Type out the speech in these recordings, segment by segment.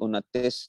29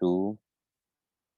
2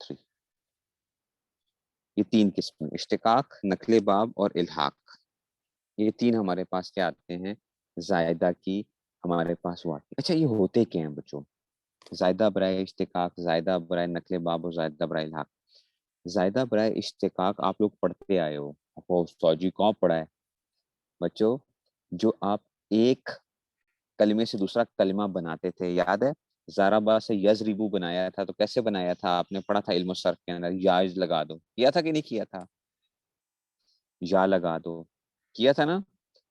3, یہ تین قسم، اشتقاق، نقل باب اور الحاق، یہ تین ہمارے پاس کیا آتے ہیں زائدہ کی ہمارے پاس وہ آتے ہیں۔ اچھا یہ ہوتے کیا ہیں بچوں؟ زائدہ برائے اشتقاق، زائدہ برائے نقل باب اور زائدہ برائے الحاق۔ زائدہ برائے اشتقاق آپ لوگ پڑھتے آئے ہو، استاد جی کہاں پڑھا ہے بچوں؟ جو آپ ایک کلمے سے دوسرا کلمہ بناتے تھے، یاد ہے؟ زارابا سے یزریبو بنایا تھا، تو کیسے بنایا تھا؟ آپ نے پڑھا تھا علم الصرف کے اندر، یاز لگا دو، کیا تھا کہ نہیں کیا تھا؟ یا لگا دو، کیا تھا نا؟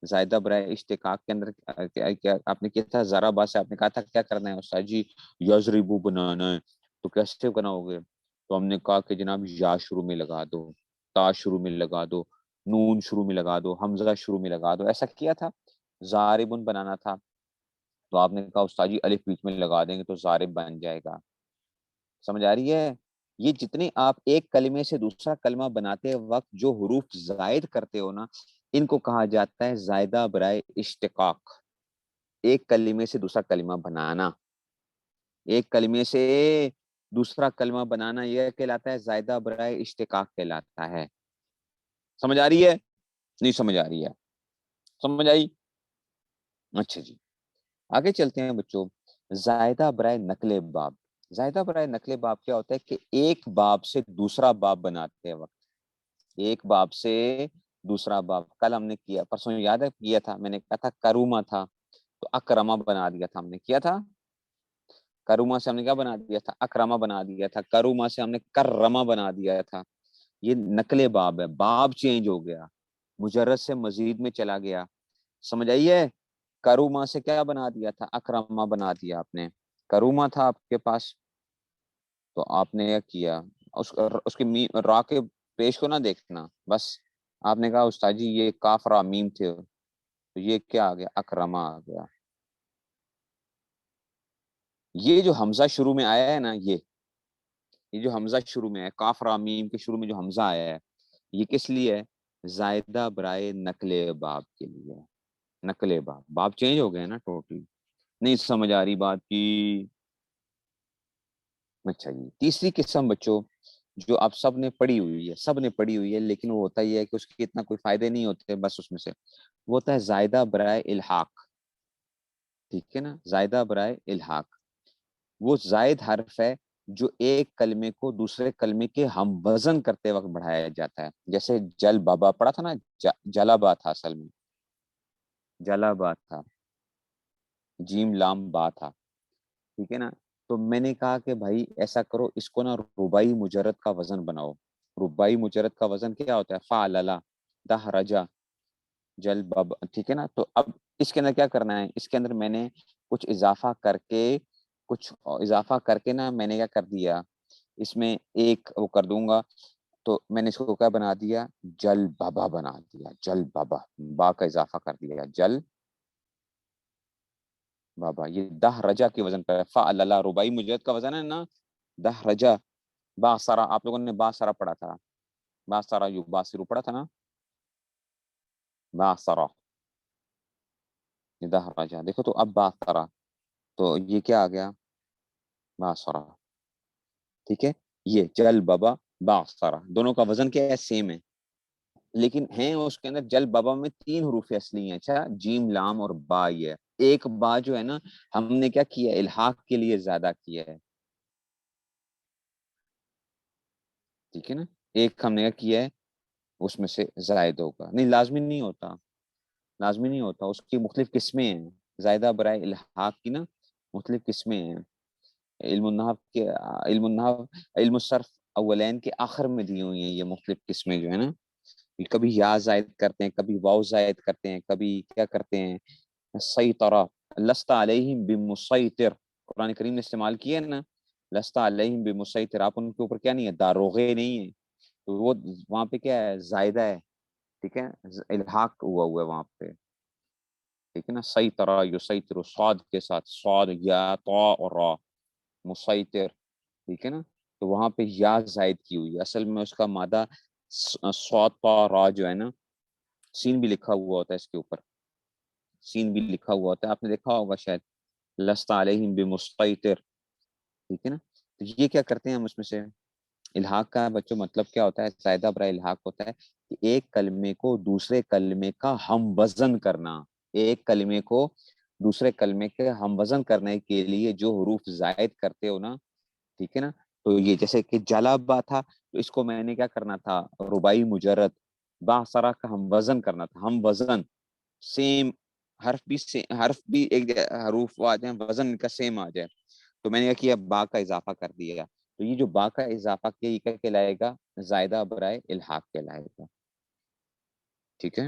زائدہ برائے اشتقاق کے اندر کیا آپ نے کیا تھا؟ زارابا سے آپ نے کہا تھا کیا کرنا ہے استاد جی؟ یزریبو بنانا ہے، تو کیسے بناؤ گے؟ تو ہم نے کہا کہ جناب یا شروع میں لگا دو، تا شروع میں لگا دو، نون شروع میں لگا دو، حمزہ شروع میں لگا دو، ایسا کیا تھا۔ زاربن بنانا تھا تو آپ نے کہا استاد جی الف بیچ میں لگا دیں گے تو زارب بن جائے گا۔ سمجھ آ رہی ہے؟ یہ جتنے آپ ایک کلمے سے دوسرا کلمہ بناتے وقت جو حروف زائد کرتے ہو نا، ان کو کہا جاتا ہے زائدہ برائے اشتقاق۔ ایک کلمے سے دوسرا کلمہ بنانا، ایک کلمے سے دوسرا کلمہ بنانا یہ کہلاتا ہے زائدہ برائے اشتقاق کہلاتا ہے۔ سمجھ آ رہی ہے؟ نہیں سمجھ آ رہی ہے؟ سمجھ آئی؟ اچھا جی آگے چلتے ہیں بچوں۔ زائدہ برائے نقل باب، زائدہ برائے نقل باب کیا ہوتا ہے کہ ایک باب سے دوسرا باب بناتے وقت، ایک باب سے دوسرا باب، کل ہم نے کیا، پرسوں یاد ہے کیا تھا، میں نے کہا تھا کروما تھا تو اکرما بنا دیا تھا، ہم نے کیا تھا۔ کروما سے ہم نے کیا بنا دیا تھا؟ اکرما بنا دیا تھا۔ کروما سے ہم نے کرما بنا دیا تھا۔ یہ نقل باب ہے، باب چینج ہو گیا، مجرد سے مزید میں چلا گیا۔ سمجھ آئیے؟ کروما سے کیا بنا دیا تھا؟ اکرما بنا دیا آپ نے۔ کروما تھا آپ کے پاس تو آپ نے یہ کیا، اس کے را کے پیش کو نہ دیکھنا، بس آپ نے کہا استاد جی یہ کاف را میم تھے تو یہ کیا آ گیا؟ اکرما آ گیا۔ یہ جو حمزہ شروع میں آیا ہے نا، یہ جو حمزہ شروع میں ہے، کاف را میم کے شروع میں جو حمزہ آیا ہے، یہ کس لیے ہے؟ زائدہ برائے نقل باب کے لیے۔ نقل باب، باب چینج ہو گئے نا ٹوٹلی، نہیں سمجھ آ رہی بات کی؟ اچھا جی تیسری قسم بچوں جو آپ سب نے پڑھی ہوئی ہے، سب نے پڑھی ہوئی ہے، لیکن وہ ہوتا ہی ہے کہ اس کے اتنا کوئی فائدے نہیں ہوتے، بس اس میں سے وہ ہوتا ہے زائدہ برائے الحاق۔ ٹھیک ہے نا؟ زائدہ برائے الحاق وہ زائد حرف ہے جو ایک کلمے کو دوسرے کلمے کے ہم وزن کرتے وقت بڑھایا جاتا ہے، جیسے جل بابا پڑھا تھا نا، جلابا تھا، اصل میں جلابا تھا، جیم لام با تھا، ٹھیک ہے نا؟ تو میں نے کہا کہ بھائی ایسا کرو، اس کو نا ربائی مجرد کا وزن بناؤ۔ ربائی مجرد کا وزن کیا ہوتا ہے؟ فعللا، دہ رجا، جل باب، ٹھیک ہے نا؟ تو اب اس کے اندر کیا کرنا ہے؟ اس کے اندر میں نے کچھ اضافہ کر کے نا میں نے کیا کر دیا، اس میں ایک وہ کر دوں گا، تو میں نے اس کو کیا بنا دیا؟ جل بابا بنا دیا، جل بابا، با کا اضافہ کر دیا، جل بابا۔ یہ دہ رجا کے وزن پر فعلل، ربائی مجرد کا وزن ہے نا، دہ رجا۔ با سرا، آپ لوگوں نے با سرا پڑھا تھا، با سرا یو باسرو پڑھا تھا نا، با سرا، یہ دہ رجا، دیکھو تو اب با سرا، تو یہ کیا آ گیا؟ با سرا، ٹھیک ہے؟ یہ جل بابا با سرا، دونوں کا وزن کیا ہے؟ سیم ہے، لیکن ہیں اس کے اندر جل بابا میں تین حروف اصلی ہیں، اچھا جیم لام اور با، یہ ایک با جو ہے نا ہم نے کیا کیا؟ الحاق کے لیے زیادہ کیا ہے، ٹھیک ہے نا؟ ایک ہم نے کیا کیا ہے اس میں سے زائد ہوگا، نہیں لازمی نہیں ہوتا، لازمی نہیں ہوتا، اس کی مختلف قسمیں ہیں، زائدہ برائے الحاق کی نا مختلف قسمیں ہیں۔ علم النحو علم الصرف اولین کے آخر میں دی ہوئی ہیں یہ مختلف قسمیں جو ہے نا، کبھی یا زائد کرتے ہیں، کبھی واو زائد کرتے ہیں، کبھی کیا کرتے ہیں؟ سیطرہ، لست علیہم بمسیطر، قرآن کریم نے استعمال کیا ہے نا، لست علیہم بمسیطر، آپ ان کے اوپر کیا نہیں ہے؟ داروغے نہیں ہے، تو وہ وہاں پہ کیا ہے؟ زائدہ ہے، ٹھیک ہے؟ الحاق ہوا ہے وہاں پہ، ٹھیک ہے نا؟ سیطرہ یسیطر، صاد کے ساتھ، صاد یا طا اور را، مسیطر، ٹھیک ہے نا؟ تو وہاں پہ یا زائد کی ہوئی ہے، اصل میں اس کا مادہ صاد طا را جو ہے نا، سین بھی لکھا ہوا ہوتا ہے اس کے اوپر، سین بھی لکھا ہوا ہوتا ہے، آپ نے دیکھا ہوگا شاید، لست علیہم بمسیطر، ٹھیک ہے نا؟ تو یہ کیا کرتے ہیں ہم اس میں سے الحاق کا بچوں مطلب کیا ہوتا ہے؟ زائدہ برائے الحاق ہوتا ہے کہ ایک کلمے کو دوسرے کلمے کا ہم وزن کرنا. ایک کلمے کو دوسرے کلمے کے ہم وزن کرنے کے لیے جو حروف زائد کرتے ہو نا، ٹھیک ہے نا، تو یہ جیسے کہ جلابا تھا، تو اس کو میں نے کیا کرنا تھا؟ ربائی مجرد. با سرا کا ہم وزن کرنا تھا، ہم وزن سیم، حرف بھی ایک حروف آ جائیں، وزن کا سیم آ جائے، تو میں نے کیا با کا اضافہ کر دیا. تو یہ جو با کا اضافہ کیا، یہ کیا کہلائے گا؟ زائدہ برائے الحاق کہلائے گا. ٹھیک ہے،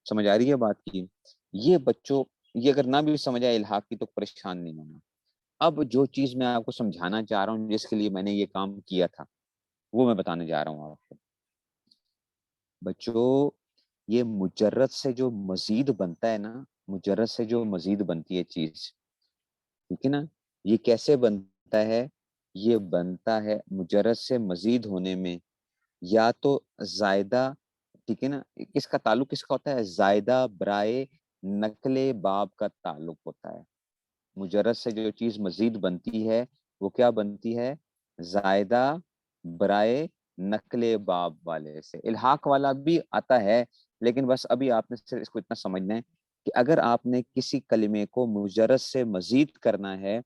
سمجھ آ رہی ہے بات کی؟ یہ بچوں، یہ اگر نہ بھی سمجھ آئے الحاق کی تو پریشان نہیں ہونا. اب جو چیز میں آپ کو سمجھانا چاہ رہا ہوں، جس کے لیے میں نے یہ کام کیا تھا، وہ میں بتانے جا رہا ہوں آپ کو. بچوں، یہ مجرد سے جو مزید بنتا ہے نا، مجرد سے جو مزید بنتی ہے چیز، ٹھیک ہے نا، یہ کیسے بنتا ہے؟ یہ بنتا ہے مجرد سے مزید ہونے میں یا تو زائدہ، ٹھیک ہے نا، کس کا تعلق کس کا ہوتا ہے؟ زائدہ برائے نقل باب کا تعلق ہوتا ہے. مجرد سے جو چیز مزید بنتی ہے وہ کیا بنتی ہے؟ زائدہ برائے نقل باب والے سے. الحاق والا بھی آتا ہے، لیکن بس ابھی آپ نے صرف اس کو اتنا سمجھنا ہے کہ اگر آپ نے کسی کلمے کو مجرد سے مزید کرنا ہے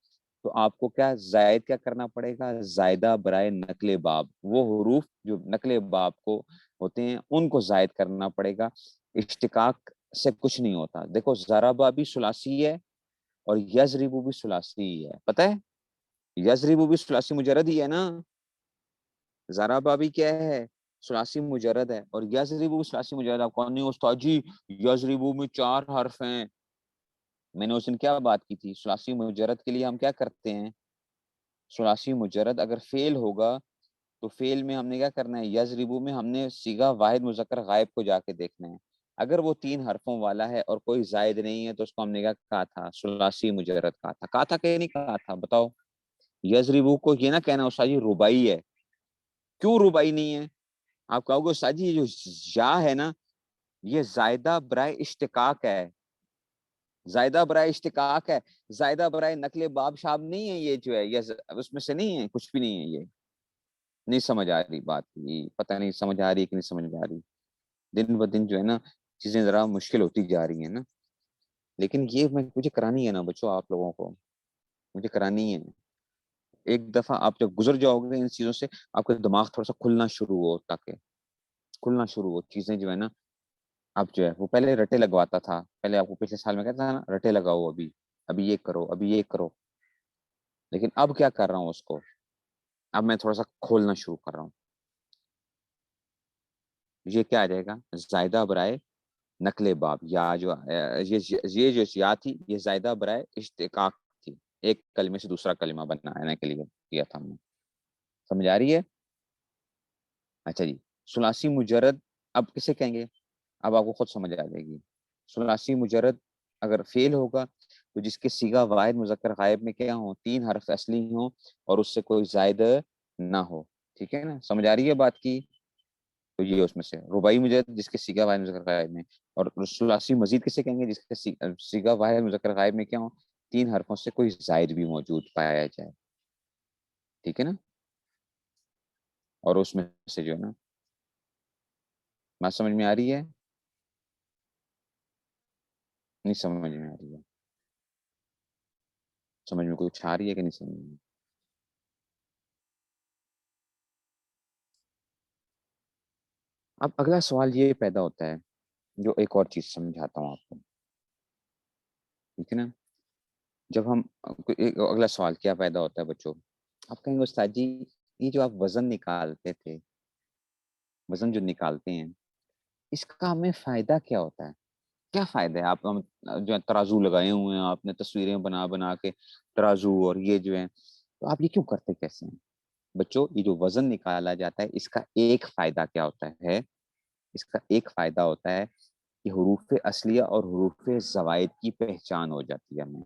تو آپ کو کیا زائد کیا کرنا پڑے گا؟ زائدہ برائے نقل باب. وہ حروف جو نقل باب کو ہوتے ہیں ان کو زائد کرنا پڑے گا. اشتقاق سے کچھ نہیں ہوتا. دیکھو ضربہ بھی ثلاثی ہے اور یضربو بھی ثلاثی ہی ہے، پتہ ہے؟ یضربو بھی ثلاثی مجرد ہی ہے نا، ضربہ بھی کیا ہے؟ ثلاثی مجرد ہے، اور یضربو بھی ثلاثی مجرد. آپ کون نہیں استاد جی، یضربو میں 4 حرف ہیں. میں نے اس دن کیا بات کی تھی؟ ثلاثی مجرد کے لیے ہم کیا کرتے ہیں؟ ثلاثی مجرد اگر فعل ہوگا تو فعل میں ہم نے کیا کرنا ہے؟ یضربو میں ہم نے صیغہ واحد مذکر غائب کو جا کے دیکھنا ہے. اگر وہ 3 حرفوں والا ہے اور کوئی زائد نہیں ہے تو اس کو ہم نے کیا کہا تھا؟ ثلاثی مجرد کہا تھا کہ نہیں کہا تھا؟ بتاؤ. یضربو کو یہ نہ کہنا استاد جی ربائی ہے. کیوں ربائی نہیں ہے؟ آپ کہو گے استاد جی یہ جو یا ہے نا، یہ زائدہ برائے اشتقاق ہے، زائدہ برائے اشتقاق ہے، زائدہ برائے نقل باب شاب نہیں ہے. یہ جو ہے یہ اس میں سے نہیں ہے، کچھ بھی نہیں ہے. یہ نہیں سمجھ آ رہی بات کی؟ پتہ نہیں سمجھ آ رہی کہ نہیں سمجھ آ رہی. دن ب دن جو ہے نا چیزیں ذرا مشکل ہوتی جا رہی ہیں نا، لیکن یہ مجھے کرانی ہے نا بچوں، آپ لوگوں کو مجھے کرانی ہے. ایک دفعہ آپ جب گزر جاؤ گے ان چیزوں سے، آپ کا دماغ تھوڑا سا کھلنا شروع ہو، تاکہ کھلنا شروع ہو چیزیں جو ہے نا. اب جو ہے وہ پہلے رٹے لگواتا تھا، پہلے آپ کو پچھلے سال میں کہتا تھا نا رٹے لگاؤ، ابھی ابھی یہ کرو، ابھی یہ کرو. لیکن اب کیا کر رہا ہوں اس کو؟ اب میں تھوڑا سا کھولنا شروع کر رہا ہوں. یہ کیا آ جائے گا؟ زائدہ برائے نقل باب. یا جو یہ جو یا تھی، یہ زائدہ برائے اشتقاق تھی، ایک کلمے سے دوسرا کلمہ بنانے کے لیے کیا تھا ہم نے. سمجھ آ رہی ہے؟ اچھا جی، ثلاثی مجرد اب کسے کہیں گے؟ اب آپ کو خود سمجھ آ جائے گی. ثلاثی مجرد اگر فعل ہوگا تو جس کے صیغہ واحد مذکر غائب میں کیا ہوں؟ 3 حرف اصلی ہوں اور اس سے کوئی زائد نہ ہو. ٹھیک ہے نا، سمجھ آ رہی ہے بات کی؟ تو یہ اس میں سے ربائی مجرد جس کے صیغہ واحد مذکر غائب میں، اور ثلاثی مزید کسے کہیں گے؟ جس کے صیغہ واحد مذکر غائب میں کیا ہوں؟ 3 حرفوں سے کوئی زائد بھی موجود پایا جائے. ٹھیک ہے نا، اور اس میں سے جو ہے نا بات سمجھ میں آ رہی ہے؟ نہیں سمجھ میں آ رہی ہے؟ سمجھ میں کچھ آ رہی ہے کہ نہیں سمجھ میں؟ اب اگلا سوال یہ پیدا ہوتا ہے، جو ایک اور چیز سمجھاتا ہوں آپ کو. ٹھیک ہے نا، جب ہم اگلا سوال کیا پیدا ہوتا ہے بچوں؟ آپ کہیں گے استاد جی یہ جو آپ وزن نکالتے تھے، وزن جو نکالتے ہیں، اس کا ہمیں فائدہ کیا ہوتا ہے؟ کیا فائدہ ہے؟ آپ جو ہے ترازو لگائے ہوئے ہیں، آپ نے تصویریں بنا بنا کے ترازو، اور یہ جو ہے، تو آپ یہ کیوں کرتے کیسے ہیں؟ بچوں یہ جو وزن نکالا جاتا ہے اس کا ایک فائدہ کیا ہوتا ہے؟ اس کا ایک فائدہ ہوتا ہے کہ حروف اصلیہ اور حروف زوائد کی پہچان ہو جاتی ہے ہمیں.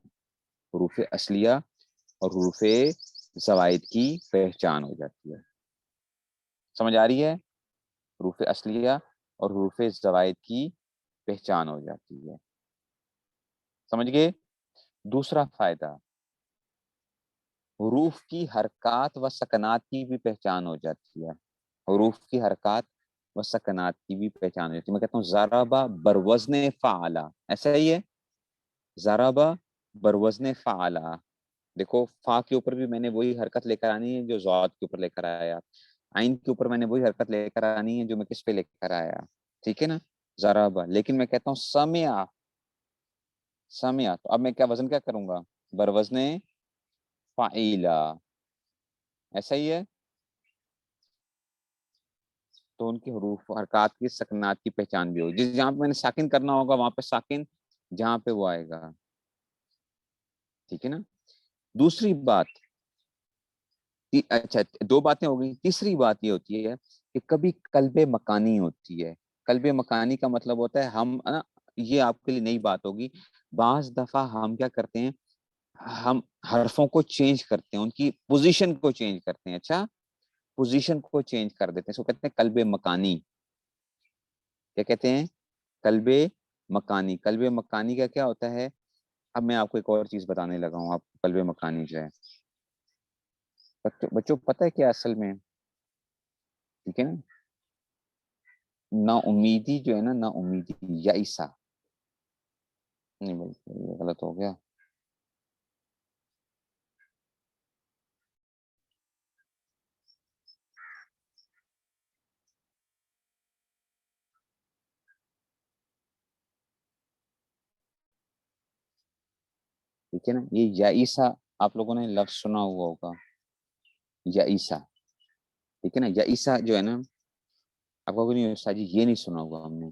حروف اصلیہ اور حروف زوائد کی پہچان ہو جاتی ہے. سمجھ آ رہی ہے؟ حروف اصلیہ اور حروف زوائد کی پہچان ہو جاتی ہے. سمجھ گئے؟ دوسرا فائدہ، حروف کی حرکات و سکنات کی بھی پہچان ہو جاتی ہے. حروف کی حرکات و سکنات کی بھی پہچان ہو جاتی ہے. میں کہتا ہوں ضربہ بروزن فعلا، ایسا ہی ہے، ضربہ بروزن فعلا. دیکھو فا کے اوپر بھی میں نے وہی حرکت لے کر آنی ہے جو ضاد کے اوپر لے کر آیا، عین کے اوپر میں نے وہی حرکت لے کر آنی ہے جو میں کس پہ لے کر آیا. ٹھیک ہے نا، ضربہ. لیکن میں کہتا ہوں سمع، سمع، تو اب میں کیا وزن کیا کروں گا؟ بروزن فعیلا، ایسا ہی ہے. تو ان کے حروف حرکات کی سکنات کی پہچان بھی ہوگی. جس جہاں پہ میں نے ساکن کرنا ہوگا وہاں پہ ساکن جہاں پہ وہ آئے گا. ٹھیک ہے نا. دوسری بات، اچھا دو باتیں ہو گئی. تیسری بات یہ ہوتی ہے کہ کبھی قلب مکانی ہوتی ہے. قلب مکانی کا مطلب ہوتا ہے ہم نا، یہ آپ کے لیے نئی بات ہوگی، بعض دفعہ ہم کیا کرتے ہیں، ہم حرفوں کو چینج کرتے ہیں، ان کی پوزیشن کو چینج کرتے ہیں. اچھا، پوزیشن کو چینج کر دیتے ہیں، اس کو کہتے ہیں قلب مکانی. کیا کہتے ہیں؟ قلب مکانی. قلب مکانی کا کیا ہوتا ہے؟ اب میں آپ کو ایک اور چیز بتانے لگا ہوں. آپ قلب مکانی جو ہے، بچوں پتہ ہے کیا اصل میں؟ ٹھیک ہے نا، نا امیدی جو ہے نا، نا امیدی یا عیسیٰ، نہیں بلکہ یہ غلط ہو گیا. ٹھیک ہے نا، یہ یا عیسیٰ آپ لوگوں نے لفظ سنا ہوا ہوگا، یا عیسیٰ. ٹھیک ہے نا، یا عیسیٰ جو ہے نا، آپ کو نہیں استاد جی یہ نہیں سنا ہوگا ہم نے.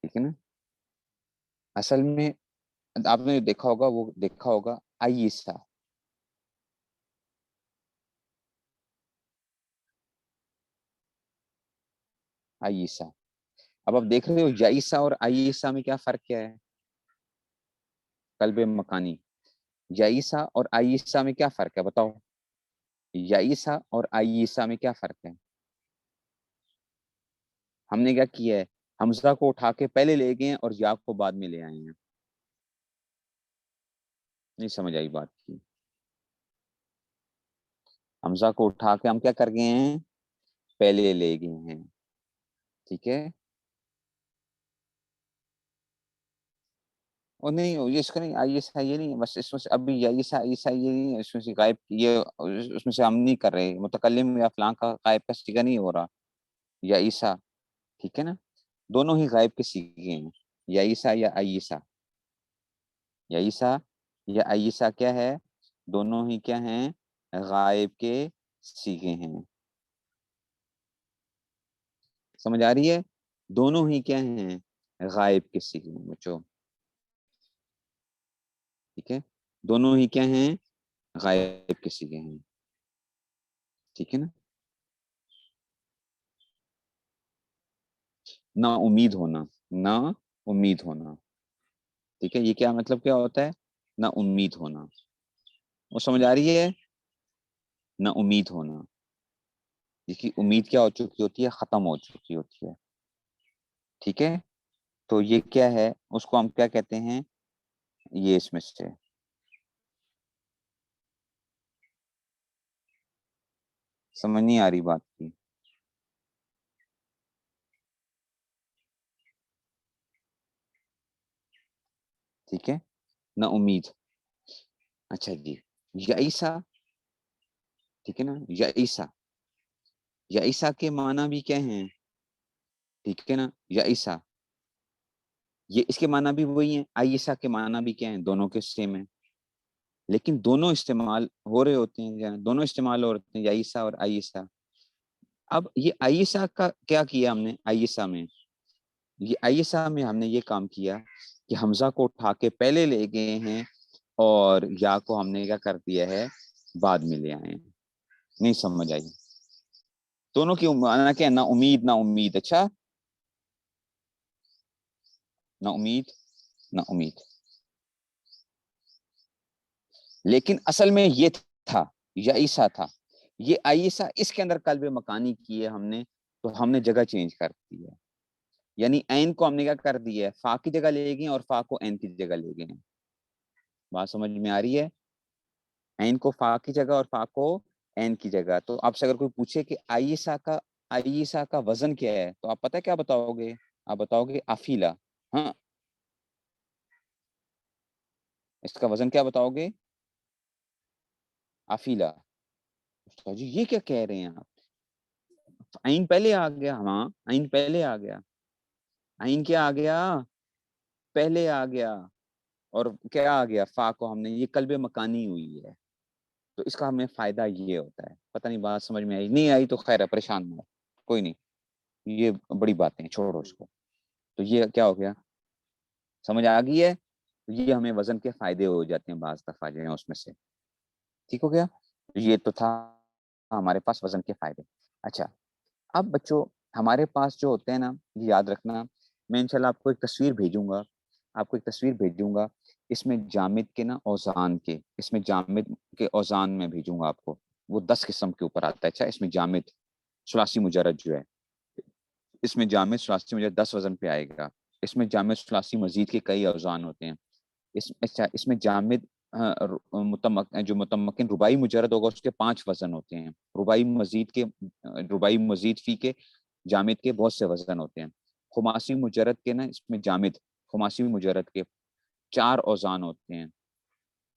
ٹھیک ہے نا، اصل میں آپ نے دیکھا ہوگا، وہ دیکھا ہوگا عیسیٰ. عیسیٰ. اب آپ دیکھ رہے ہو یا عیسیٰ اور عیسیٰ میں کیا فرق کیا ہے؟ قلب مکانی. یا عیسیٰ اور عیسیٰ میں کیا فرق ہے بتاؤ؟ یا عیسیٰ اور عیسیٰ میں کیا فرق ہے؟ ہم نے کیا کیا ہے؟ حمزہ کو اٹھا کے پہلے لے گئے ہیں اور یا کو بعد میں لے آئے ہیں. نہیں سمجھ آئی بات کی؟ حمزہ کو اٹھا کے ہم کیا کر گئے ہیں؟ پہلے لے گئے ہیں. ٹھیک ہے. اور نہیں یہ اس کا نہیں عیسیٰ یہ نہیں، بس اس میں سے ابھی یا عیسیٰ عیسیٰ یہ نہیں ہے، اس میں سے غائب یہ اس میں سے ہم نہیں کر رہے، متکلم یا فلاں کا غائب کا صیغہ نہیں ہو رہا. یا عیسیٰ. ٹھیک ہے نا، دونوں ہی غائب کے صیغے ہیں، یا عیسیٰ یا عیسیٰ. یا عیسیٰ یا عیسیٰ کیا ہے؟ دونوں ہی کیا ہیں؟ غائب کے صیغے ہیں. سمجھ آ رہی ہے؟ دونوں ہی کیا ہیں؟ غائب کے صیغے ہیں بچوں. ٹھیک ہے، دونوں ہی کیا ہیں؟ غائب کے صیغے ہیں. ٹھیک ہے نا. نا امید ہونا، نا امید ہونا. ٹھیک ہے، یہ کیا مطلب کیا ہوتا ہے؟ نا امید ہونا. وہ سمجھ آ رہی ہے؟ نا امید ہونا، جس کی امید کیا ہو چکی ہوتی ہے؟ ختم ہو چکی ہوتی ہے. ٹھیک ہے، تو یہ کیا ہے؟ اس کو ہم کیا کہتے ہیں؟ یہ اس میں سے سمجھ نہیں آ رہی بات کی؟ ٹھیک ہے، نا امید. اچھا جی، یا عیسیٰ. ٹھیک ہے نا، یا عیسیٰ. یا عیسیٰ کے معنی بھی کیا ہیں؟ ٹھیک ہے نا، یا عیسیٰ یہ اس کے معنی بھی وہی ہیں، عیسیٰ کے معنی بھی کیا ہیں؟ دونوں کے سیم ہیں، لیکن دونوں استعمال ہو رہے ہوتے ہیں، دونوں استعمال ہو رہے ہیں، یا عیسیٰ اور عیسیٰ. اب یہ عیسیٰ کا کیا کیا ہم نے؟ عیسیٰ میں، یہ عیسیٰ میں ہم نے یہ کام کیا کہ حمزہ کو اٹھا کے پہلے لے گئے ہیں اور یا کو ہم نے کیا کر دیا ہے؟ بعد میں لے آئے ہیں. نہیں سمجھ آئی؟ دونوں کی معنی کیا ہے؟ نا امید، نا امید. اچھا، نا امید، نا امید. لیکن اصل میں یہ تھا، یا عیسیٰ تھا. یہ عیسیٰ اس کے اندر قلب مکانی کی ہے ہم نے، تو ہم نے جگہ چینج کر دی ہے. یعنی عین کو ہم نے کیا کر دی ہے؟ فا کی جگہ لے گئے اور فا کو عین کی جگہ لے گئے ہیں. بات سمجھ میں آ رہی ہے؟ عین کو فا کی جگہ اور فا کو عین کی جگہ. تو آپ سے اگر کوئی پوچھے کہ عیسیٰ کا وزن کیا ہے تو آپ پتہ کیا بتاؤ گے؟ آپ بتاؤ گے افیلا. ہاں اس کا وزن کیا بتاؤ گے؟ افیلا. جی یہ کیا کہہ رہے ہیں آپ؟ عین پہلے آ گیا. ہاں عین پہلے آ گیا. عین کیا آ گیا؟ پہلے آ گیا. اور کیا آ گیا؟ فا کو ہم نے یہ قلب مکانی ہوئی ہے. تو اس کا ہمیں فائدہ یہ ہوتا ہے. پتہ نہیں بات سمجھ میں آئی نہیں آئی تو خیر ہے، پریشان نہ ہو، کوئی نہیں، یہ بڑی باتیں ہیں، چھوڑو اس کو. تو یہ کیا ہو گیا؟ سمجھ آ گئی ہے؟ یہ ہمیں وزن کے فائدے ہو جاتے ہیں بعض دفعہ جو ہیں اس میں سے. ٹھیک ہو گیا؟ یہ تو تھا ہمارے پاس وزن کے فائدے. اچھا اب بچوں ہمارے پاس جو ہوتے ہیں نا، یہ یاد رکھنا، میں انشاءاللہ آپ کو ایک تصویر بھیجوں گا، اس میں جامد کے نا اوزان کے، اس میں جامد کے اوزان میں بھیجوں گا آپ کو. وہ 10 قسم کے اوپر آتا ہے. اچھا اس میں جامد ثلاثی مجرد جو ہے، اس میں جامد ثلاثی مجرد 10 وزن پہ آئے گا. اس میں جامد ثلاثی مزید کے کئی اوزان ہوتے ہیں. اس میں جامد جو متمکن رباعی مجرد ہوگا اس کے 5 وزن ہوتے ہیں. رباعی مزید فی کے جامد کے بہت سے وزن ہوتے ہیں. خماسی مجرد کے نا اس میں جامد خماسی مجرد کے 4 اوزان ہوتے ہیں.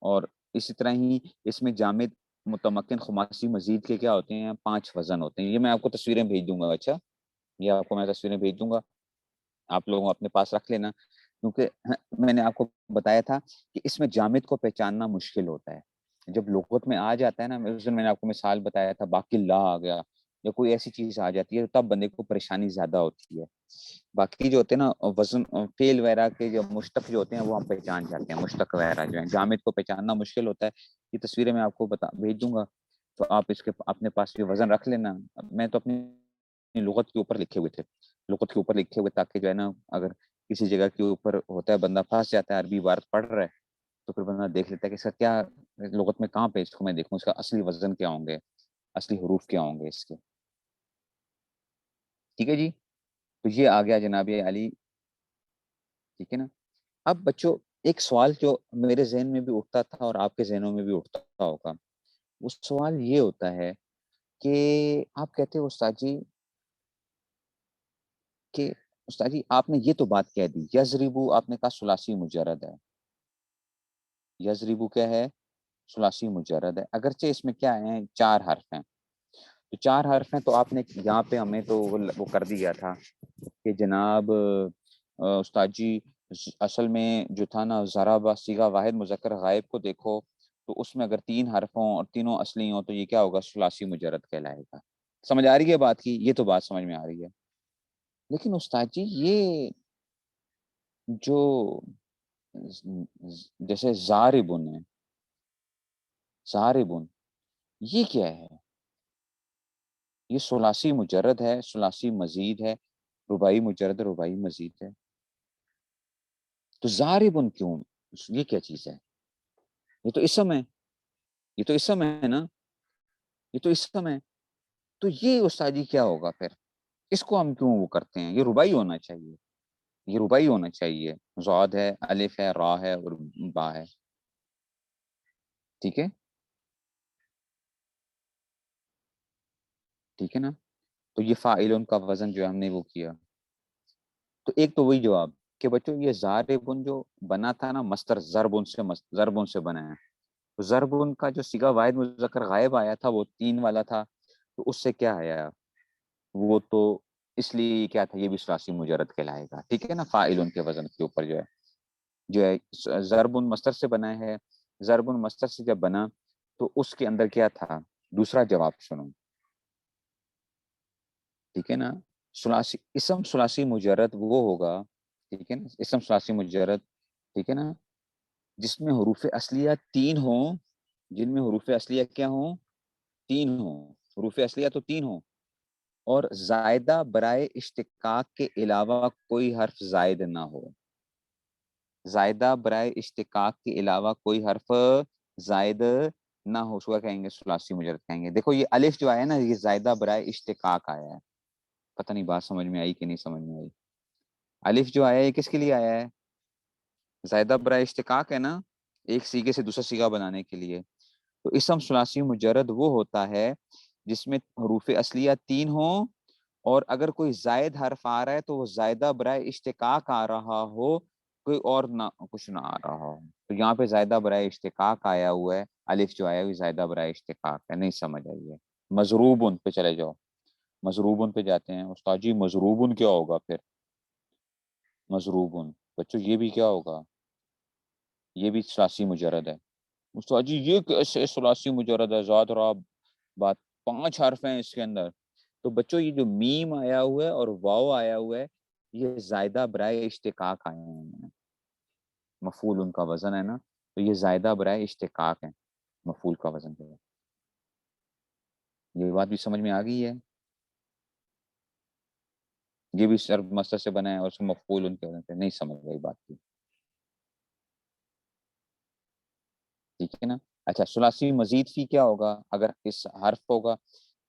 اور اسی طرح ہی اس میں جامد متمکن خماسی مزید کے کیا ہوتے ہیں؟ 5 وزن ہوتے ہیں. یہ میں آپ کو تصویریں بھیج دوں گا. اچھا یہ آپ کو میں تصویریں بھیج دوں گا، آپ لوگوں اپنے پاس رکھ لینا، کیونکہ میں نے آپ کو بتایا تھا کہ اس میں جامد کو پہچاننا مشکل ہوتا ہے. جب لغت میں آ جاتا ہے نا، اس دن میں نے آپ کو مثال بتایا تھا، باقی اللہ آ گیا یا کوئی ایسی چیز آ جاتی ہے تب بندے کو پریشانی زیادہ ہوتی ہے. باقی جو ہوتے ہیں نا وزن فعل وغیرہ کے جو مشتق جو ہوتے ہیں وہ ہم پہچان جاتے ہیں. مشتق وغیرہ جو ہیں جامد کو پہچاننا مشکل ہوتا ہے. یہ تصویریں میں آپ کو بھیج دوں گا تو آپ اس کے اپنے پاس یہ وزن رکھ لینا. میں تو اپنی لغت کے اوپر لکھے ہوئے تاکہ جو ہے نا اگر کسی جگہ کے اوپر ہوتا ہے بندہ پھنس جاتا ہے، عربی عبارت پڑھ رہا ہے تو پھر بندہ دیکھ لیتا ہے کہ اس کا کیا لغت میں کہاں پہ اس کو میں دیکھوں، اس کا اصلی وزن کیا ہوں گے، اصلی حروف کیا ہوں گے اس کے. ٹھیک ہے جی. تو یہ آ گیا جناب علی. ٹھیک ہے نا. اب بچوں ایک سوال جو میرے ذہن میں بھی اٹھتا تھا اور آپ کے ذہنوں میں بھی اٹھتا ہوگا، وہ سوال یہ ہوتا ہے کہ آپ کہتے ہو استاد جی کہ استاد جی آپ نے یہ تو بات کہہ دی، یضربو آپ نے کہا ثلاثی مجرد ہے. یضربو کیا ہے؟ ثلاثی مجرد ہے. اگرچہ اس میں کیا ہیں؟ 4 حرف ہیں. تو 4 حرف ہیں تو آپ نے یہاں پہ ہمیں تو وہ کر دیا تھا کہ جناب استاد جی اصل میں جو تھا نا ضرب صیغہ واحد مذکر غائب کو دیکھو تو اس میں اگر 3 حرف ہوں اور تینوں اصلی ہوں تو یہ کیا ہوگا؟ ثلاثی مجرد کہلائے گا. سمجھ آ رہی ہے بات کی؟ یہ تو بات سمجھ میں آ رہی ہے. لیکن استاد جی یہ جو جیسے زاربن ہے، زاربن یہ کیا ہے؟ یہ ثلاثی مجرد ہے، ثلاثی مزید ہے، رباعی مجرد رباعی مزید ہے. تو زاربن کیوں؟ یہ کیا چیز ہے؟ یہ تو اسم ہے، یہ تو اسم ہے نا، یہ تو اسم ہے. تو یہ استاد جی کیا ہوگا پھر؟ اس کو ہم کیوں وہ کرتے ہیں؟ یہ رباعی ہونا چاہیے، یہ رباعی ہونا چاہیے. ضاد ہے، الف ہے، را ہے اور با ہے. ٹھیک ہے، ٹھیک ہے نا. تو یہ فاعلن کا وزن جو ہم نے وہ کیا. تو ایک تو وہی جواب کہ بچوں یہ زاربن جو بنا تھا نا مصدر ضربن سے بنا ہے. تو ضربن کا جو صیغہ واحد مذکر غائب آیا تھا وہ 3 والا تھا. تو اس سے کیا آیا؟ وہ تو اس لیے کیا تھا؟ یہ بھی ثلاثی مجرد کہلائے گا. ٹھیک ہے نا. فاعلن کے وزن کے اوپر جو ہے ضربن مصدر سے بنا ہے. ضربن مصدر سے جب بنا تو اس کے اندر کیا تھا؟ دوسرا جواب سنو. ٹھیک ہے نا. اسم ثلاثی مجرد وہ ہوگا، ٹھیک ہے نا، اسم ثلاثی مجرد، ٹھیک ہے نا، جس میں حروف اصلیہ 3 ہوں، جن میں حروف اصلیہ کیا ہوں؟ 3 ہوں. حروف اصلیہ تو 3 ہوں اور زائدہ برائے اشتقاق کے علاوہ کوئی حرف زائد نہ ہو. زائدہ برائے اشتقاق کے علاوہ کوئی حرف زائد نہ ہو، اس کو کہیں گے ثلاثی مجرد کہیں گے. دیکھو یہ الف جو آیا نا یہ زائدہ برائے اشتقاق آیا ہے. پتہ نہیں بات سمجھ میں آئی کہ نہیں سمجھ میں آئی. الف جو آیا ہے یہ کس کے لیے آیا ہے؟ زائدہ برائے اشتقاق ہے نا، ایک سیغے سے دوسرا سیغہ بنانے کے لیے. تو اسم ثلاثی مجرد وہ ہوتا ہے جس میں حروف اصلیہ 3 ہوں اور اگر کوئی زائد حرف آ رہا ہے تو وہ زائدہ برائے اشتقاق آ رہا ہو، کوئی اور نہ کچھ نہ آ رہا ہو. تو یہاں پہ زائدہ برائے اشتقاق آیا ہوا ہے، الف جو آیا ہے زائدہ برائے اشتقاق ہے. نہیں سمجھ آئی ہے. مضروبن پہ چلے جاؤ، مضروبن پہ جاتے ہیں. استاد جی مضروبن کیا ہوگا پھر؟ مضروبن بچوں یہ بھی کیا ہوگا؟ یہ بھی ثلاثی مجرد ہے. استاد جی یہ کیسے ثلاثی مجرد ہے؟ ذات اور بات 5 حرف ہیں اس کے اندر. تو بچوں یہ جو میم آیا ہوا ہے اور واو آیا ہوا ہے یہ زائدہ برائے اشتقاق آئے ہیں. مفعول ان کا وزن ہے نا، تو یہ زائدہ برائے اشتقاق ہے. مفعول کا وزن ہے. یہ بات بھی سمجھ میں آ گئی ہے. یہ بھی صرف مصدر سے بنا ہے اور اس میں مفعول ان کے وزن سے. نہیں سمجھ گئی بات کی. ٹھیک ہے نا. اچھا ثلاثی مزید فی کیا ہوگا؟ اگر اس حرف ہوگا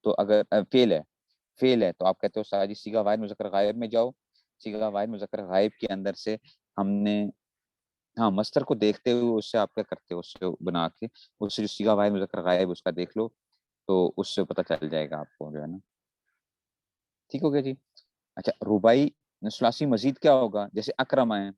تو اگر فعل ہے، فعل ہے تو آپ کہتے ہو ساجی صیغہ واحد مذکر غائب میں جاؤ. صیغہ واحد مذکر غائب کے اندر سے ہم نے ہاں مصدر کو دیکھتے ہوئے اس سے آپ کیا کرتے ہو، اس سے بنا کے اس سے جو صیغہ واحد مذکر غائب اس کا دیکھ لو تو اس سے پتہ چل جائے گا آپ کو جو ہے نا. ٹھیک ہو گیا جی. اچھا رباعی ثلاثی مزید کیا ہوگا؟ جیسے اکرمہ ہے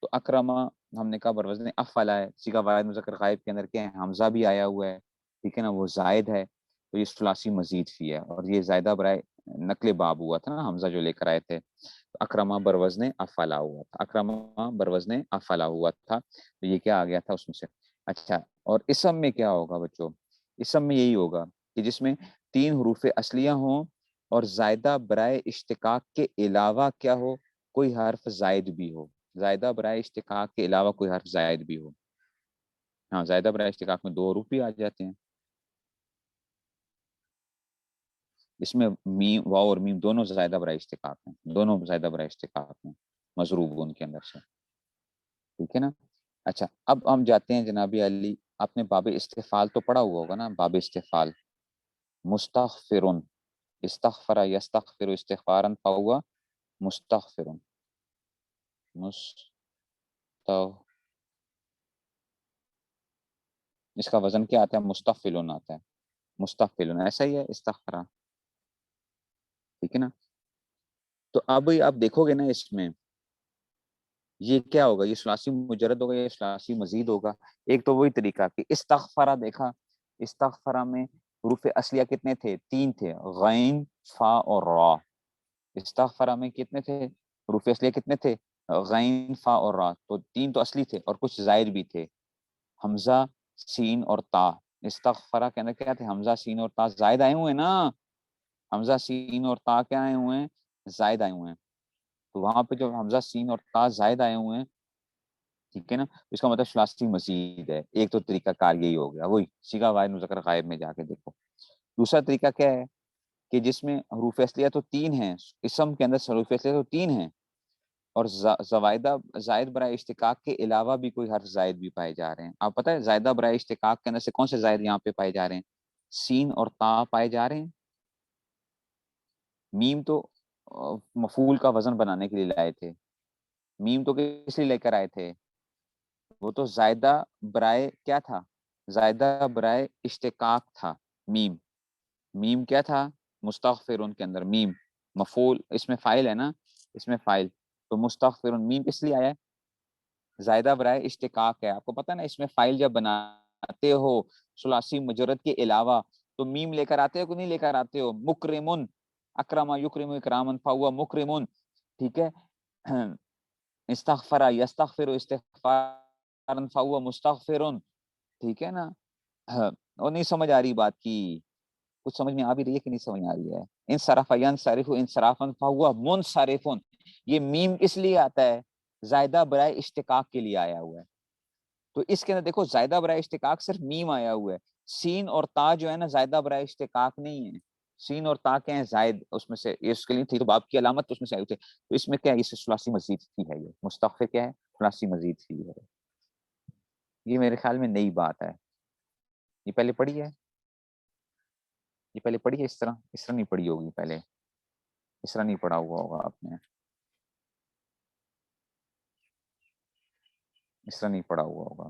تو اکرمہ ہم نے کہا بروزن افعلا ہے. صیغہ واحد مذکر غائب کے اندر کیا ہے؟ حمزہ بھی آیا ہوا ہے. ٹھیک ہے نا، وہ زائد ہے تو یہ ثلاثی مزید فی ہے. اور یہ زائدہ برائے نقل باب ہوا تھا نا، حمزہ جو لے کر آئے تھے. اکرمہ بروزن افعلا ہوا تھا. اکرمہ بروزن افعلا ہوا تھا تو یہ کیا آ گیا تھا اس میں سے. اچھا اور اسم میں کیا ہوگا بچوں؟ اسم میں یہی ہوگا کہ جس میں 3 حروف اصلیہ ہوں اور زائدہ برائے اشتقاق کے علاوہ کیا ہو؟ کوئی حرف زائد بھی ہو. زائدہ برائے اشتقاق کے علاوہ کوئی حرف زائد بھی ہو. ہاں زائدہ برائے اشتقاق میں 2 حروف بھی آ جاتے ہیں. اس میں میم واو اور میم دونوں زائدہ برائے اشتقاق ہیں، دونوں زائدہ برائے اشتقاق ہیں مضروب ان کے اندر سے. ٹھیک ہے نا. اچھا اب ہم جاتے ہیں جناب علی، آپ نے باب استفعال تو پڑھا ہوا ہوگا نا. باب استفعال مستغفرن، استغفر یستغفر استغفارا فهو مستغفر. اس کا وزن کیا آتا ہے؟ مستغفلن آتا ہے. مستغفلن ایسا ہی ہے استغفرا. ٹھیک ہے نا. تو اب آپ دیکھو گے نا اس میں یہ کیا ہوگا؟ یہ ثلاثی مجرد ہوگا یا ثلاثی مزید ہوگا؟ ایک تو وہی طریقہ کہ استغفرا دیکھا، استغفرا میں حروف اصلیہ کتنے تھے؟ 3 تھے، غین فا اور را. استغفرا میں کتنے تھے حروف اصلیہ؟ کتنے تھے؟ غین فا اور را. تو 3 تو اصلی تھے اور کچھ زائد بھی تھے، حمزہ سین اور تا. استغفرا کے اندر کیا تھے؟ حمزہ سین اور تا زائد آئے ہوئے ہیں نا. حمزہ سین اور تا کیا آئے ہوئے ہیں؟ زائد آئے ہوئے ہیں. تو وہاں پہ جو حمزہ سین اور تا زائد آئے ہوئے ہیں، ٹھیک ہے نا، اس کا مطلب ثلاثی مزید ہے. ایک تو طریقہ کار یہی ہو گیا، وہی صیغہ واحد مذکر غائب میں جا کے دیکھو. دوسرا طریقہ کیا ہے کہ جس میں حروف اصلیہ تو 3 ہیں، اسم کے اندر حروف اصلیہ تو 3 ہیں اور زوائدہ زائد برائے اشتقاق کے علاوہ بھی کوئی حرف زائد بھی پائے جا رہے ہیں. آپ پتہ ہے زائدہ برائے اشتقاق کے اندر سے کون سے زائد یہاں پہ پائے جا رہے ہیں؟ سین اور تا پائے جا رہے ہیں. میم تو مفعول کا وزن بنانے کے لیے لائے تھے. میم تو کس لیے لے کر آئے تھے؟ وہ تو زائدہ برائے کیا تھا؟ زائدہ برائے اشتقاق تھا. میم میم کیا تھا؟ مستغفرون کے اندر میم مفعول، اس میں فاعل ہے نا، اس میں فاعل. تو مستغفرون میم اس لیے آیا ہے زائدہ برائے اشتقاق ہے. آپ کو پتہ نا اس میں فاعل جب بناتے ہو ثلاثی مجرد کے علاوہ تو میم لے کر آتے ہو کہ نہیں لے کر آتے ہو؟ مکرمن، اکرما یکرم اکرامن فہو مکرمن. ٹھیک ہے. استغفر یستغفر استغفارا فهو مستغفر. ٹھیک ہے نا. اور نہیں سمجھ آ رہی بات کی؟ کچھ سمجھ میں آ بھی رہی ہے کہ نہیں سمجھ میں آ رہی ہے؟ انصرف ینصرف انصرافا فهو منصرف. یہ میم اس لیے آتا ہے زائدہ برائے اشتقاق کے لیے آیا ہوا ہے. تو اس کے اندر دیکھو زائدہ برائے اشتقاق صرف میم آیا ہوا ہے. سین اور تا جو ہے نا زائدہ برائے اشتقاق نہیں ہے. سین اور تا کیا ہیں؟ زائد. اس میں سے اس کے لیے تھی تو باب کی علامت اس میں سے آئی تھی. تو اس میں کیا ہے؟ اس ثلاثی مزید فی ہے. یہ مستغفر کیا ہے؟ ثلاثی مزید فی ہے. یہ میرے خیال میں نئی بات ہے. یہ پہلے پڑھی ہے؟ یہ پہلے پڑھی ہے؟ اس طرح نہیں پڑھی ہوگی پہلے. اس طرح نہیں پڑھا ہوا ہوگا آپ نے. اس طرح نہیں پڑھا ہوا ہوگا.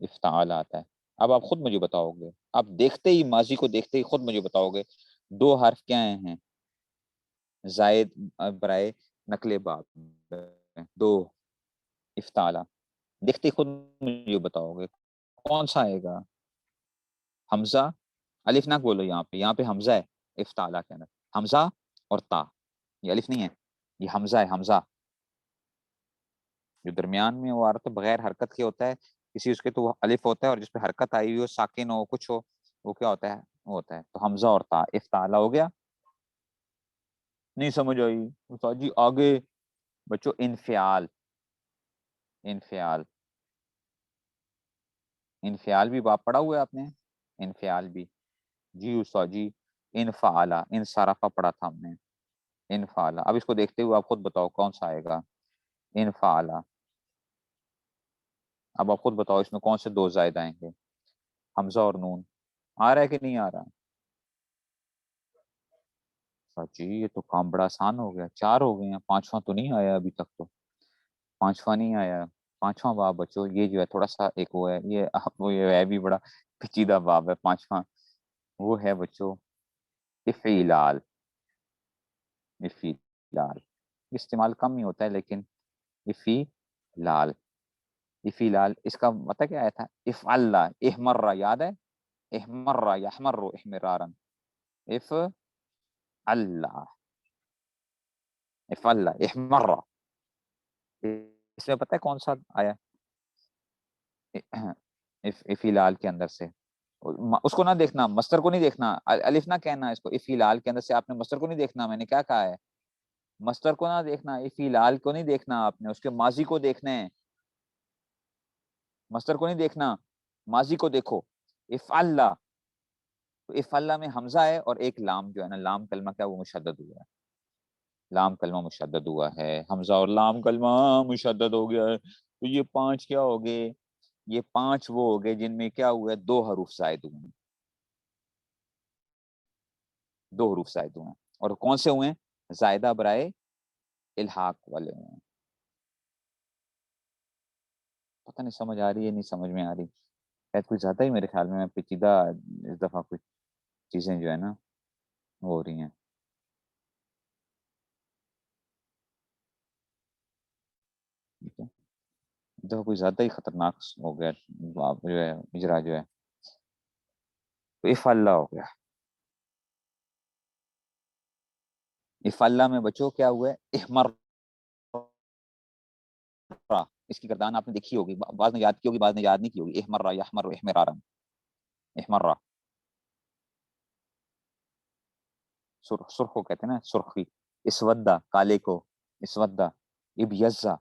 افتعال آتا ہے. اب آپ خود مجھے بتاؤ گے، آپ دیکھتے ہی ماضی کو دیکھتے ہی خود مجھے بتاؤ گے دو حرف کیا ہیں زائد برائے نقل باب، دو افتعالا، دیکھتے ہی خود مجھے بتاؤ گے کون سا آئے گا. حمزہ، الف نہ بولو، یہاں پہ حمزہ ہے افتعالا کے اندر، حمزہ اور تا، یہ الف نہیں ہے، یہ حمزہ ہے. حمزہ جو درمیان میں وہ عارت بغیر حرکت کے ہوتا ہے، کسی اس کے تو وہ الف ہوتا ہے، اور جس پہ حرکت آئی ہوئی ہو، ساکن ہو، کچھ ہو، وہ کیا ہوتا ہے، وہ ہوتا ہے. تو حمزہ اور تا افتعالا ہو گیا. نہیں سمجھ آئی استاد جی؟ آگے بچوں انفعال، انفعال، انفعال بھی باپ پڑھا ہوا ہے آپ نے، انفعال بھی. جی استاد جی، انفعالا، انصرفا پڑھا تھا ہم نے، انفعالا. اب اس کو دیکھتے ہوئے آپ خود بتاؤ کون سا آئے گا. انفعالا، اب آپ خود بتاؤ اس میں کون سے دو زائد آئیں گے، حمزہ اور نون. آ رہا ہے کہ نہیں آ رہا؟ جی یہ تو کام بڑا آسان ہو گیا، چار ہو گئے ہیں، پانچواں تو نہیں آیا ابھی تک. تو پانچواں نہیں آیا، پانچواں باب بچوں یہ جو ہے تھوڑا سا ایک وہ ہے، یہ ہے بھی بڑا پیچیدہ باب ہے پانچواں. وہ ہے بچوں افعلال. افعلال استعمال کم ہی ہوتا ہے لیکن افعلال، افعلال اس کا مطلب کیا آیا تھا، افعلہ، احمرہ، یاد ہے؟ احمرہ یحمر احمرارا، افعلہ، افعلہ، احمرہ. اس میں پتہ ہے کون سا آیا افعلال کے اندر سے؟ اس کو نہ دیکھنا، مصدر کو نہیں دیکھنا، الف نہ کہنا اس کو. افعلال کے اندر سے آپ نے مصدر کو نہیں دیکھنا، میں نے کیا کہا ہے، مصدر کو نہ دیکھنا، افعلال کو نہیں دیکھنا، آپ نے اس کے ماضی کو دیکھنا ہے. مصدر کو نہیں دیکھنا، ماضی کو دیکھو. افعلہ، تو افعلہ میں حمزہ ہے اور ایک لام جو ہے نا، لام کلمہ کیا وہ مشدد ہوا ہے، لام کلمہ مشدد ہوا ہے، حمزہ اور لام کلمہ مشدد ہو گیا ہے. تو یہ پانچ کیا ہو گئے، یہ پانچ وہ ہو گئے جن میں کیا ہوا ہے، دو حروف زائد ہوئے ہیں، دو حروف زائد ہوئے ہیں. اور کون سے ہوئے ہیں؟ زائدہ برائے الحاق والے ہوئے ہیں. پتہ نہیں سمجھ آ رہی ہے، نہیں سمجھ میں آ رہی؟ شاید کچھ زیادہ ہی میرے خیال میں پیچیدہ اس دفعہ کچھ چیزیں جو ہے نا وہ ہو رہی ہیں. ٹھیک ہے، دیکھو کوئی زیادہ ہی خطرناک ہو گیا جو ہے اجرا جو ہے. تو افعلہ ہو گیا. افعلہ میں بچوں کیا ہوا ہے، احمر. اس کی گردان آپ نے دیکھی ہوگی، بعض نے یاد کی ہوگی، بعض نے یاد نہیں کی ہوگی. احمر یحمر احمرارا، احمر، سرخ، سرخ کو کہتے ہیں نا سرخی. اسودہ، کالے کو، اسودہ. ابیضہ،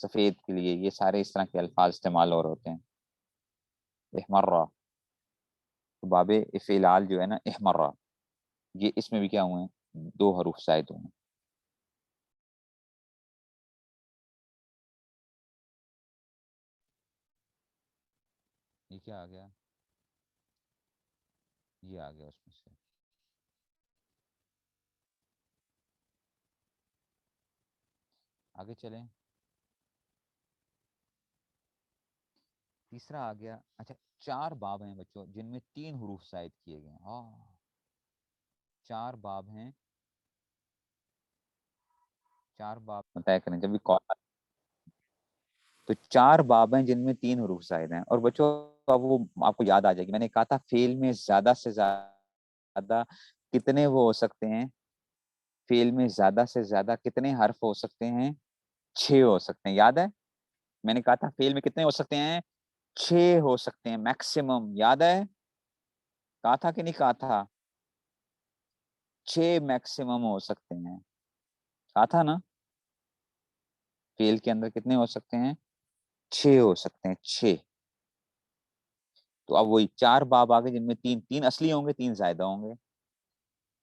سفید کے لیے. یہ سارے اس طرح کے الفاظ استعمال ہو رہے ہوتے ہیں. احمرہ، تو باب افعلال جو ہے نا احمرہ، یہ اس میں بھی کیا ہوئے ہیں، دو حروف زائد ہوئے ہیں. یہ کیا آ گیا، یہ آ گیا اس میں سے. آگے چلیں، تیسرا آ گیا. اچھا، چار باب ہیں بچوں جن میں تین حروف زائد کیے گئے ہیں. چار باب ہیں، چار باب طے کریں جب بھی کال. تو چار باب ہیں جن میں تین حروف زائد ہیں. اور بچوں اب وہ آپ کو یاد آ جائے گی، میں نے کہا تھا فعل میں زیادہ سے زیادہ کتنے وہ ہو سکتے ہیں، فعل میں زیادہ سے زیادہ کتنے حرف ہو سکتے ہیں، 6 ہو سکتے ہیں. یاد ہے میں نے کہا تھا فعل میں کتنے ہو سکتے ہیں، 6 ہو سکتے ہیں میکسیمم. یاد ہے کہا تھا کہ نہیں کہا تھا، 6 میکسیمم ہو سکتے ہیں، کہا تھا نا. فعل کے اندر کتنے ہو سکتے ہیں، 6 ہو سکتے ہیں، 6. تو اب وہی چار باب آگے جن میں تین تین اصلی ہوں گے، تین زائدہ ہوں گے،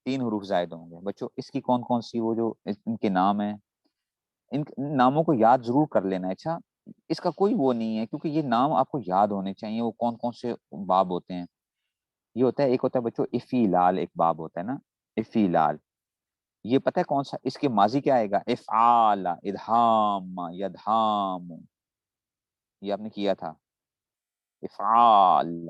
تین حروف زائد ہوں گے. بچوں اس کی کون کون سی وہ جو ان کے نام ہیں، ان ناموں کو یاد ضرور کر لینا. اچھا اس کا کوئی وہ نہیں ہے کیونکہ یہ نام آپ کو یاد ہونے چاہیے. وہ کون کون سے باب ہوتے ہیں، یہ ہوتا ہے، ایک ہوتا ہے بچوں افعلال، ایک باب ہوتا ہے نا افعلال. یہ پتہ ہے کون سا، اس کے ماضی کیا آئے گا، افعال، ادہام، یدہام. یہ آپ نے کیا تھا. افعال,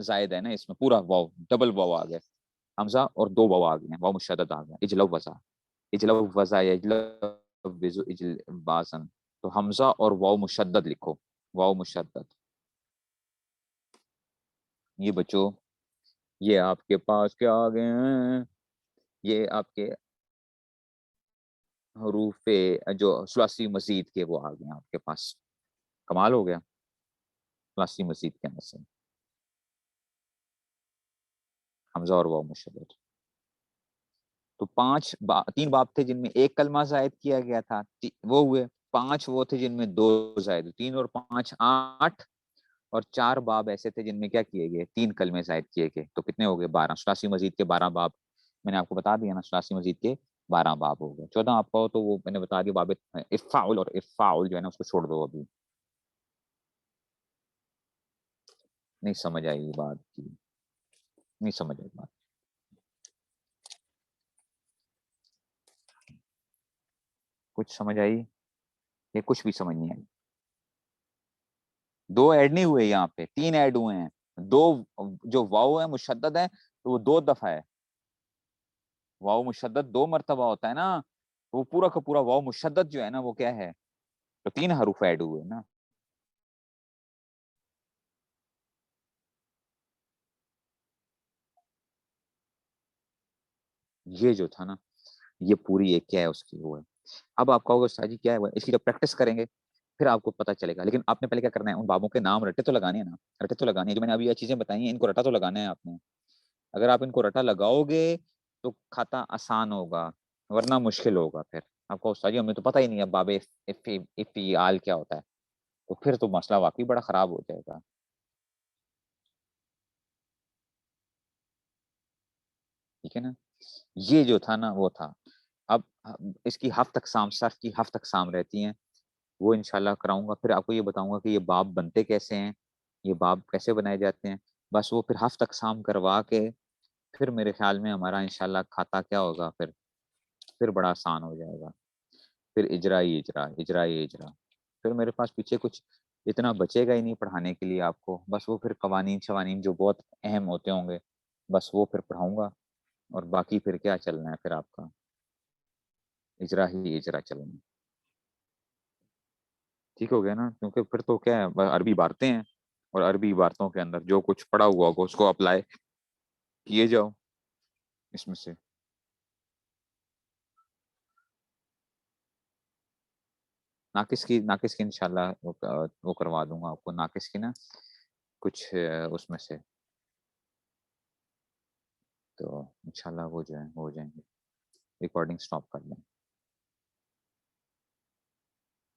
زائد ہے نا اس میں, پورا واو, ڈبل واو آ گیا, حمزہ اور 2 واو آ گئے ہیں, واو مشدد آ گیا, اجلو وزا, اجلو وزا یا اجلو وزو اجل باسن, تو حمزہ اور واو مشدد لکھو, واو مشدد. یہ بچوں یہ آپ کے پاس کیا آ گئے ہیں, یہ آپ کے حروف جو ثلاثی مزید کے وہ آ گئے ہیں آپ کے پاس. کمال ہو گیا, ثلاثی مزید کے اندر سے حمزہ اور واو مشدد. تو 3 باب تھے جن میں ایک کلمہ زائد کیا گیا تھا, وہ ہوئے 5 وہ تھے جن میں 2 زائد, 3 اور 5 8, اور 4 باب ایسے تھے جن میں کیا کیے گئے, 3 کلمے زائد کیے گئے. تو کتنے ہو گئے, 12. ثلاثی مزید کے 12 باب میں نے آپ کو بتا دیا نا, ثلاثی مزید کے 12 باب ہو گئے. 14 آپ کا ہو تو وہ میں نے بتا دیا, باب افعل اور افعل جو ہے نا اس کو چھوڑ دو, ابھی نہیں سمجھ آئی بات کی, نہیں سمجھ آئی بات. کچھ سمجھ آئی یہ, کچھ بھی سمجھ نہیں آئی. 2 ایڈ نہیں ہوئے یہاں پہ, 3 ایڈ ہوئے ہیں. 2 جو واو ہے مشدد ہے تو وہ 2 دفعہ ہے. واو مشدد 2 مرتبہ ہوتا ہے نا, تو وہ پورا کا پورا واو مشدد جو ہے نا وہ کیا ہے, تو 3 حروف ایڈ ہوئے نا. یہ جو تھا نا یہ پوری ایک کیا ہے اس کی وہ ہے. اب آپ کہو گے استاد جی کیا ہے, اس کی جب پریکٹس کریں گے پھر آپ کو پتا چلے گا. لیکن آپ نے پہلے کیا کرنا ہے, ان بابوں کے نام رٹے تو لگانے ہیں نا, رٹے تو لگانے ہیں. جو میں نے ابھی یہ چیزیں بتائی ہیں ان کو رٹا تو لگانا ہے آپ نے. اگر آپ ان کو رٹا لگاؤ گے تو کھاتا آسان ہوگا, ورنہ مشکل ہوگا. پھر آپ کو استاد جی ہمیں تو پتہ ہی نہیں ہے باب افعال کیا ہوتا ہے, تو پھر تو مسئلہ واقعی بڑا خراب ہو جائے گا. ٹھیک ہے نا, یہ جو تھا نا وہ تھا. اب اس کی ہفت اقسام, صرف کی ہفت اقسام رہتی ہیں, وہ انشاءاللہ کراؤں گا. پھر آپ کو یہ بتاؤں گا کہ یہ باب بنتے کیسے ہیں, یہ باب کیسے بنائے جاتے ہیں. بس وہ پھر ہفت اقسام کروا کے پھر میرے خیال میں ہمارا انشاءاللہ کھاتا کیا ہوگا, پھر بڑا آسان ہو جائے گا. پھر اجرا ہی اجرا, اجرا ہی اجرا. پھر میرے پاس پیچھے کچھ اتنا بچے گا ہی نہیں پڑھانے کے لیے آپ کو. بس وہ پھر قوانین شوانین جو بہت اہم ہوتے ہوں گے بس وہ پھر پڑھاؤں گا, اور باقی پھر کیا چلنا ہے پھر آپ کا اجرا ہی اجرا چلنا. ٹھیک ہو گیا نا, کیونکہ پھر تو کیا ہے عربی عبارتیں ہیں, اور عربی عبارتوں کے اندر جو کچھ پڑا ہوا ہوگا اس کو اپلائی کیے جاؤ اس میں سے. ناقص کی انشاءاللہ وہ کروا دوں گا آپ کو, ناقص کی نا کچھ اس میں سے, تو انشاءاللہ وہ جو ہے ہو جائیں گے. ریکارڈنگ سٹاپ کر لیں.